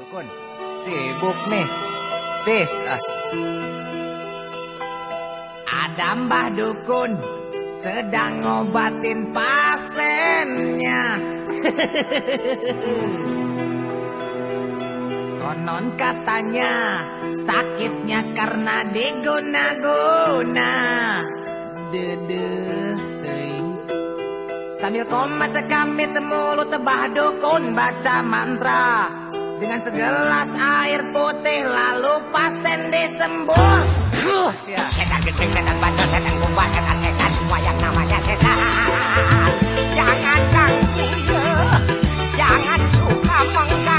Dukun, sibuk nih. Peace. Ada Mbah Dukun sedang ngobatin pasiennya. Konon katanya sakitnya karena diguna-guna. Sambil komat kami mulut Mbah Dukun baca mantra dengan segelas air putih, lalu pasien disembuh. Setan gede, setan bandel, setan kumbah, setan setan semua yang namanya setan. Jangan ganggu ya, jangan suka mengganggu.